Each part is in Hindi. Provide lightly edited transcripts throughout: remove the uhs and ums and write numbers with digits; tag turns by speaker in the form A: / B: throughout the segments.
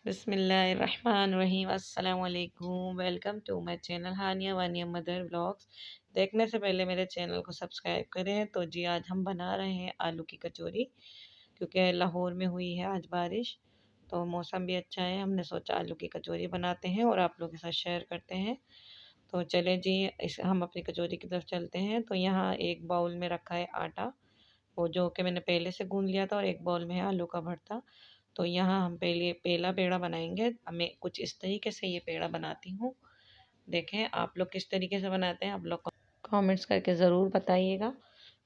A: बिस्मिल्लाहिर्रहमानिर्रहीम अस्सलाम वालेकुम। Welcome to my channel Haniya Vaniya mother vlogs. देखने से पहले मेरे चैनल को सब्सक्राइब करें। तो जी आज हम बना रहे हैं आलू की कचौरी, क्योंकि लाहौर में हुई है आज बारिश, तो मौसम भी अच्छा है। हमने सोचा आलू की कचौरी बनाते हैं और आप लोगों के साथ शेयर करते हैं। तो चले जी हम अपनी कचौरी की तरफ चलते हैं। तो यहाँ एक बाउल में रखा है आटा, वो जो कि मैंने पहले से गूंद लिया था, और एक बाउल में है आलू का भरता। तो यहाँ हम पहले पहला पेड़ा बनाएंगे। मैं कुछ इस तरीके से ये पेड़ा बनाती हूँ। देखें आप लोग किस तरीके से बनाते हैं, आप लोग कमेंट्स करके ज़रूर बताइएगा।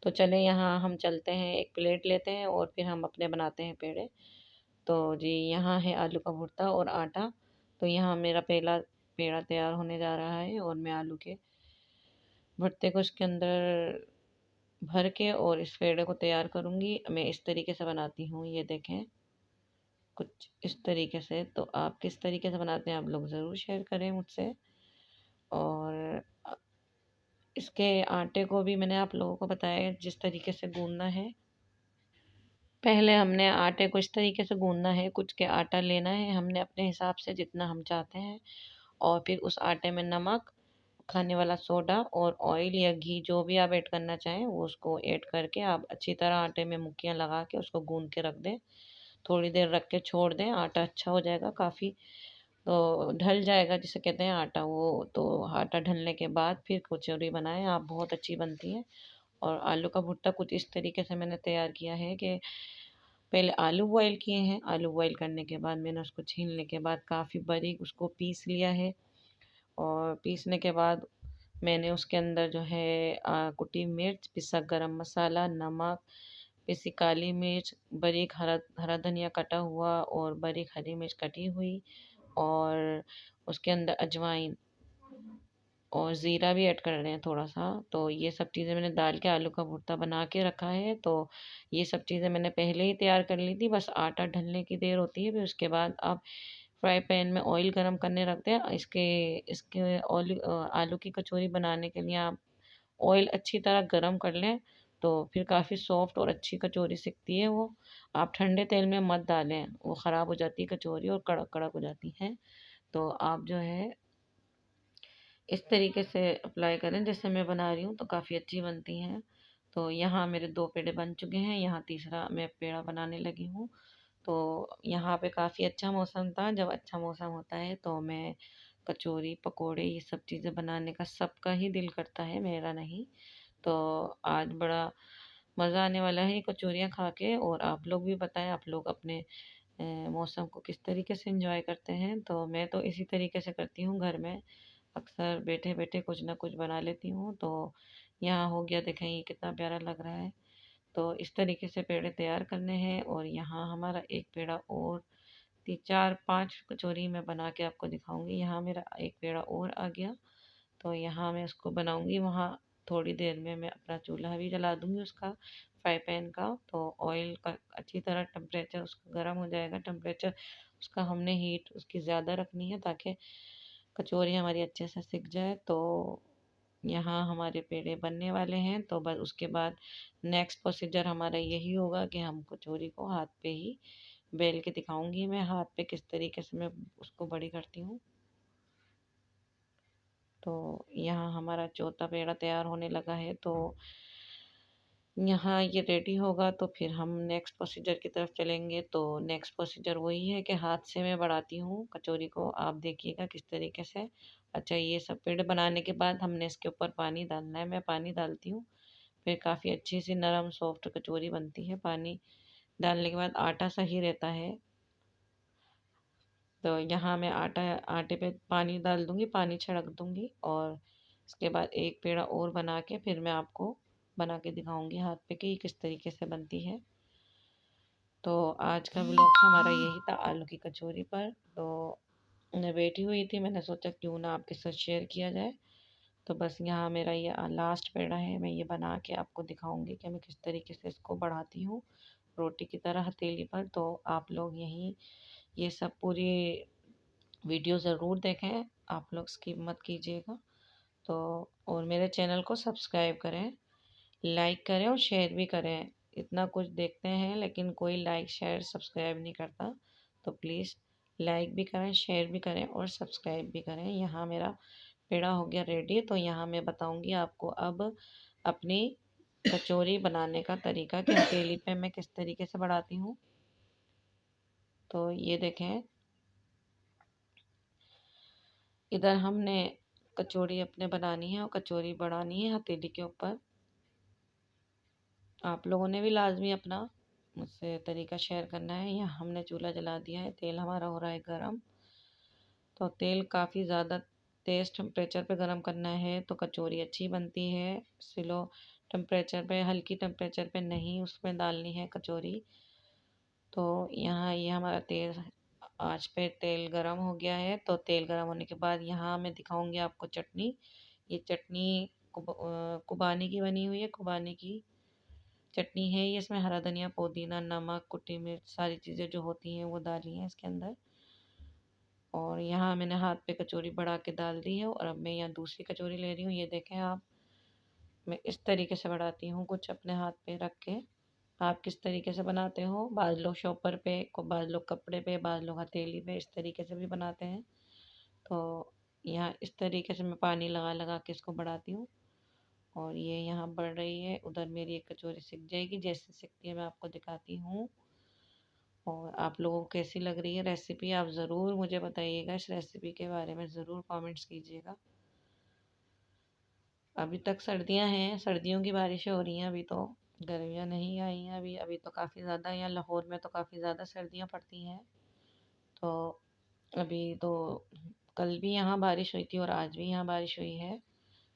A: तो चलें यहाँ हम चलते हैं, एक प्लेट लेते हैं और फिर हम अपने बनाते हैं पेड़े। तो जी यहाँ है आलू का भुर्ता और आटा। तो यहाँ मेरा पहला पेड़ा तैयार होने जा रहा है, और मैं आलू के भुर्ते को उसके अंदर भर के और इस पेड़े को तैयार करूँगी। मैं इस तरीके से बनाती हूँ, ये देखें कुछ इस तरीके से। तो आप किस तरीके से बनाते हैं आप लोग ज़रूर शेयर करें मुझसे। और इसके आटे को भी मैंने आप लोगों को बताया जिस तरीके से गूंदना है। पहले हमने आटे को इस तरीके से गूंदना है, कुछ के आटा लेना है हमने अपने हिसाब से जितना हम चाहते हैं, और फिर उस आटे में नमक, खाने वाला सोडा और ऑयल या घी जो भी आप ऐड करना चाहें वो उसको ऐड करके आप अच्छी तरह आटे में मुक्कियाँ लगा के उसको गूंद के रख दें। थोड़ी देर रख के छोड़ दें, आटा अच्छा हो जाएगा काफ़ी, तो ढल जाएगा जिसे कहते हैं आटा वो। तो आटा ढलने के बाद फिर कचौरी बनाएं आप, बहुत अच्छी बनती है। और आलू का भुट्टा कुछ इस तरीके से मैंने तैयार किया है कि पहले आलू बॉयल किए हैं, आलू बॉयल करने के बाद मैंने उसको छीलने के बाद काफ़ी बारीक उसको पीस लिया है। और पीसने के बाद मैंने उसके अंदर जो है कुटी मिर्च, पिसा गरम मसाला, नमक, पिसी काली मिर्च, बारीक हरा हरा धनिया कटा हुआ और बारीक हरी मिर्च कटी हुई, और उसके अंदर अजवाइन और ज़ीरा भी ऐड कर रहे हैं थोड़ा सा। तो ये सब चीज़ें मैंने डाल के आलू का भुर्ता बना के रखा है। तो ये सब चीज़ें मैंने पहले ही तैयार कर ली थी, बस आटा ढलने की देर होती है। फिर उसके बाद आप फ्राई पैन में ऑयल गरम करने रखते हैं। इसके इसके आलू की कचौरी बनाने के लिए आप ऑयल अच्छी तरह गरम कर लें, तो फिर काफ़ी सॉफ्ट और अच्छी कचौरी सिकती है वो। आप ठंडे तेल में मत डालें, वो ख़राब हो जाती है कचौरी और कड़क कड़क हो जाती हैं। तो आप जो है इस तरीके से अप्लाई करें जैसे मैं बना रही हूँ, तो काफ़ी अच्छी बनती हैं। तो यहाँ मेरे 2 पेड़े बन चुके हैं, यहाँ तीसरा मैं पेड़ा बनाने लगी हूँ। तो यहाँ पे काफ़ी अच्छा मौसम था। जब अच्छा मौसम होता है तो मैं कचौरी, पकोड़े ये सब चीज़ें बनाने का सबका ही दिल करता है, मेरा नहीं। तो आज बड़ा मज़ा आने वाला है कचौरियाँ खा के। और आप लोग भी बताएं आप लोग अपने मौसम को किस तरीके से एंजॉय करते हैं। तो मैं तो इसी तरीके से करती हूँ, घर में अक्सर बैठे बैठे कुछ ना कुछ बना लेती हूँ। तो यहाँ हो गया, देखें ये कितना प्यारा लग रहा है। तो इस तरीके से पेड़े तैयार करने हैं। और यहाँ हमारा एक पेड़ा और 4-5 कचौरी मैं बना के आपको दिखाऊंगी। यहाँ मेरा एक पेड़ा और आ गया, तो यहाँ मैं उसको बनाऊंगी। वहाँ थोड़ी देर में मैं अपना चूल्हा भी जला दूंगी उसका, फ्राई पैन का। तो ऑयल का अच्छी तरह टेम्परेचर उसका गर्म हो जाएगा। टेम्परेचर उसका हमने हीट उसकी ज़्यादा रखनी है ताकि कचौरी हमारी अच्छे से सिक जाए। तो यहाँ हमारे पेड़े बनने वाले हैं। तो बस उसके बाद नेक्स्ट प्रोसीजर हमारा यही होगा कि हम कचौरी को हाथ पे ही बेल के दिखाऊंगी मैं हाथ पे किस तरीके से मैं उसको बड़ी करती हूँ। तो यहाँ हमारा चौथा पेड़ा तैयार होने लगा है। तो यहाँ ये रेडी होगा तो फिर हम नेक्स्ट प्रोसीजर की तरफ चलेंगे। तो नेक्स्ट प्रोसीजर वही है कि हाथ से मैं बढ़ाती हूँ कचौरी को, आप देखिएगा किस तरीके से। अच्छा, ये सब पेड़ बनाने के बाद हमने इसके ऊपर पानी डालना है, मैं पानी डालती हूँ। फिर काफ़ी अच्छी सी नरम सॉफ्ट कचौरी बनती है। पानी डालने के बाद आटा सही रहता है। तो यहाँ मैं आटे पे पानी डाल दूँगी, पानी छिड़क दूँगी, और इसके बाद एक पेड़ा और बना के फिर मैं आपको बना के दिखाऊँगी हाथ पे कि ये किस तरीके से बनती है। तो आज का व्लॉग हमारा यही था आलू की कचौरी पर। तो मैं बैठी हुई थी, मैंने सोचा क्यों ना आपके साथ शेयर किया जाए। तो बस यहाँ मेरा ये लास्ट पेड़ा है, मैं ये बना के आपको दिखाऊँगी कि मैं किस तरीके से इसको बढ़ाती हूँ रोटी की तरह हथेली पर। तो आप लोग यहीं ये सब पूरी वीडियो ज़रूर देखें, आप लोग स्किप मत कीजिएगा। तो और मेरे चैनल को सब्सक्राइब करें, लाइक करें और शेयर भी करें। इतना कुछ देखते हैं लेकिन कोई लाइक शेयर सब्सक्राइब नहीं करता, तो प्लीज़ लाइक भी करें, शेयर भी करें और सब्सक्राइब भी करें। यहाँ मेरा पेड़ा हो गया रेडी। तो यहाँ मैं बताऊँगी आपको अब अपनी कचौरी बनाने का तरीका कि हथेली पे मैं किस तरीके से बढ़ाती हूँ। तो ये देखें, इधर हमने कचौरी अपने बनानी है और कचौरी बढ़ानी है हथेली के ऊपर। आप लोगों ने भी लाजमी अपना मुझसे तरीका शेयर करना है। यहाँ हमने चूल्हा जला दिया है, तेल हमारा हो रहा है गरम। तो तेल काफ़ी ज़्यादा तेज़ टेम्परेचर पे गरम करना है तो कचौरी अच्छी बनती है। स्लो टेम्परेचर पे, हल्की टेम्परेचर पे नहीं उसमें डालनी है कचौरी। तो यहाँ ये हमारा तेल आँच पे तेल गरम हो गया है। तो तेल गरम होने के बाद यहाँ मैं दिखाऊंगी आपको चटनी। ये चटनी कुबानी की बनी हुई है, कुबानी की चटनी है ये। इसमें हरा धनिया, पुदीना, नमक, कुटी मिर्च, सारी चीज़ें जो होती हैं वो डाली हैं इसके अंदर। और यहाँ मैंने हाथ पे कचौरी बढ़ा के डाल दी है और अब मैं यहाँ दूसरी कचौरी ले रही हूँ। ये देखें आप, मैं इस तरीके से बढ़ाती हूँ कुछ अपने हाथ पे रख के। आप किस तरीके से बनाते हो? बाज़ लोग शॉपर पे, को बाज़ लोग कपड़े पे, बाज़ लोग हथेली पे, इस तरीके से भी बनाते हैं। तो यहाँ इस तरीके से मैं पानी लगा लगा के इसको बढ़ाती हूँ। और ये यहाँ बढ़ रही है, उधर मेरी एक कचौरी सिक जाएगी। जैसे सिकती है मैं आपको दिखाती हूँ। और आप लोगों को कैसी लग रही है रेसिपी, आप ज़रूर मुझे बताइएगा। इस रेसिपी के बारे में ज़रूर कमेंट्स कीजिएगा। अभी तक सर्दियां हैं, सर्दियों की बारिशें हो रही हैं। अभी तो गर्मियां नहीं आई हैं। अभी अभी तो काफ़ी ज़्यादा, यहाँ लाहौर में तो काफ़ी ज़्यादा सर्दियां पड़ती हैं। तो अभी तो कल भी यहाँ बारिश हुई थी और आज भी यहाँ बारिश हुई है।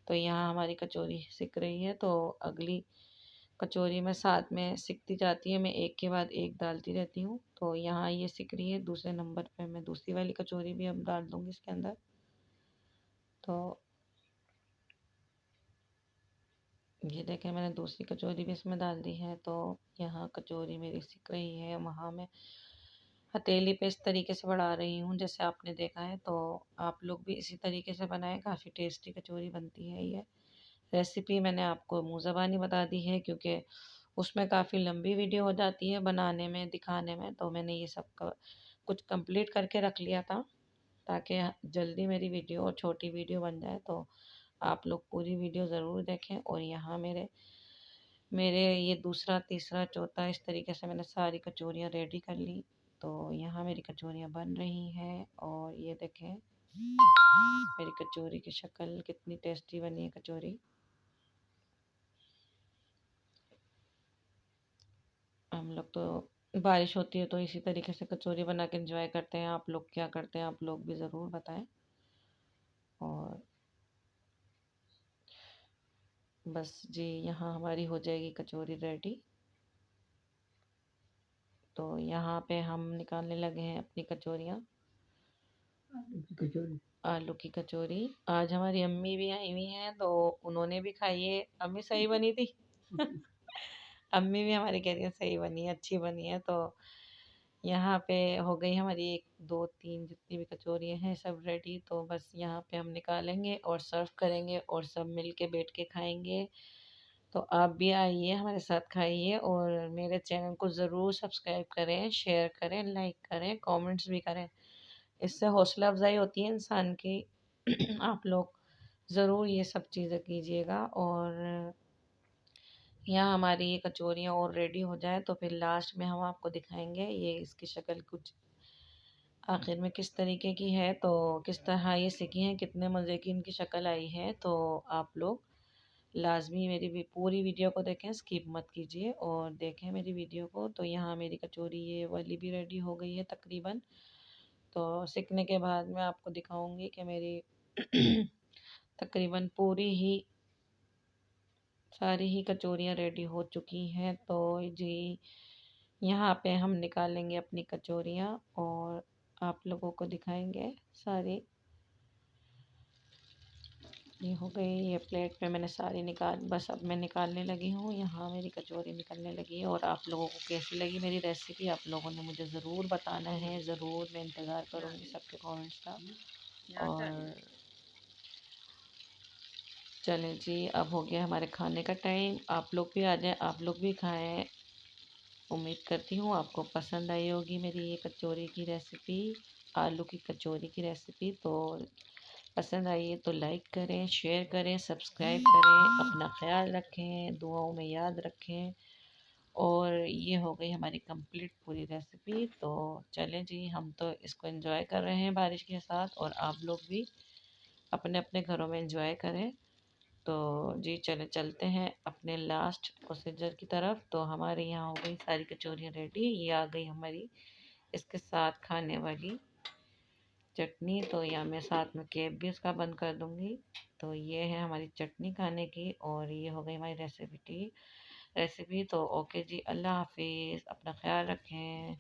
A: तो यहाँ हमारी कचौरी सिक रही है। तो अगली कचौरी में साथ में सिकती जाती है, मैं एक के बाद एक डालती रहती हूँ। तो यहाँ ये सिक रही है, दूसरे नंबर पे मैं दूसरी वाली कचौरी भी अब डाल दूँगी इसके अंदर। तो ये देखें, मैंने दूसरी कचौरी भी इसमें डाल दी है। तो यहाँ कचौरी मेरी सिक रही है, वहाँ मैं हथेली पे इस तरीके से बढ़ा रही हूँ जैसे आपने देखा है। तो आप लोग भी इसी तरीके से बनाएं, काफ़ी टेस्टी कचौरी बनती है। ये रेसिपी मैंने आपको मुँह ज़बानी बता दी है क्योंकि उसमें काफ़ी लंबी वीडियो हो जाती है बनाने में, दिखाने में। तो मैंने ये सब कुछ कंप्लीट करके रख लिया था ताकि जल्दी मेरी वीडियो और छोटी वीडियो बन जाए। तो आप लोग पूरी वीडियो ज़रूर देखें। और यहाँ मेरे मेरे ये दूसरा, तीसरा, चौथा, इस तरीके से मैंने सारी कचौरियाँ रेडी कर ली। तो यहाँ मेरी कचौरियाँ बन रही हैं और ये देखें मेरी कचौरी की शक्ल कितनी टेस्टी बनी है कचौरी। हम लोग तो बारिश होती है तो इसी तरीके से कचौरी बना के एंजॉय करते हैं। आप लोग क्या करते हैं, आप लोग भी ज़रूर बताएं। और बस जी, यहाँ हमारी हो जाएगी कचौरी रेडी। तो यहाँ पे हम निकालने लगे हैं अपनी कचौरियाँ, आलू की कचौरी। आज हमारी अम्मी भी आई हुई हैं तो उन्होंने भी खाई है। अम्मी सही बनी थी? अम्मी भी हमारी कह रही है सही बनी है, अच्छी बनी है। तो यहाँ पे हो गई हमारी एक, दो, तीन, जितनी भी कचौरियाँ हैं सब रेडी। तो बस यहाँ पे हम निकालेंगे और सर्व करेंगे और सब मिल के बैठ के खाएंगे। तो आप भी आइए हमारे साथ खाइए और मेरे चैनल को ज़रूर सब्सक्राइब करें, शेयर करें, लाइक करें, कमेंट्स भी करें। इससे हौसला अफजाई होती है इंसान की। आप लोग ज़रूर ये सब चीज़ें कीजिएगा। और यहाँ हमारी ये कचौरियाँ और रेडी हो जाए तो फिर लास्ट में हम आपको दिखाएंगे ये इसकी शक्ल कुछ आखिर में किस तरीके की है। तो किस तरह ये सीखी हैं, कितने मज़े की इनकी शक्ल आई है। तो आप लोग लाजमी मेरी भी पूरी वीडियो को देखें, स्किप मत कीजिए और देखें मेरी वीडियो को। तो यहाँ मेरी कचौरी ये वाली भी रेडी हो गई है तकरीबन। तो सीखने के बाद मैं आपको दिखाऊंगी कि मेरी तकरीबन पूरी ही सारी ही कचौरियाँ रेडी हो चुकी हैं। तो जी यहाँ पे हम निकालेंगे अपनी कचौरियाँ और आप लोगों को दिखाएंगे सारी। ये हो गई, ये प्लेट पे मैंने सारी निकाल, बस अब मैं निकालने लगी हूँ। यहाँ मेरी कचौरी निकलने लगी है। और आप लोगों को कैसी लगी मेरी रेसिपी, आप लोगों ने मुझे ज़रूर बताना है। ज़रूर मैं इंतज़ार करूँगी सबके कमेंट्स का। और चलें जी, अब हो गया हमारे खाने का टाइम। आप लोग भी आ जाएं, आप लोग भी खाएं। उम्मीद करती हूँ आपको पसंद आई होगी मेरी ये कचौरी की रेसिपी। आलू की कचौरी की रेसिपी। तो पसंद आई है तो लाइक करें, शेयर करें, सब्सक्राइब करें। अपना ख्याल रखें, दुआओं में याद रखें। और ये हो गई हमारी कंप्लीट पूरी रेसिपी। तो चलें जी, हम तो इसको एंजॉय कर रहे हैं बारिश के साथ, और आप लोग भी अपने अपने घरों में एंजॉय करें। तो जी चले चलते हैं अपने लास्ट प्रोसीजर की तरफ। तो हमारे यहाँ हो गई सारी कचौरियाँ रेडी। ये आ गई हमारी इसके साथ खाने वाली चटनी। तो या मैं साथ में कैप भी उसका बंद कर दूंगी। तो ये है हमारी चटनी खाने की, और ये हो गई हमारी रेसिपी। तो ओके जी, अल्लाह हाफिज़, अपना ख्याल रखें।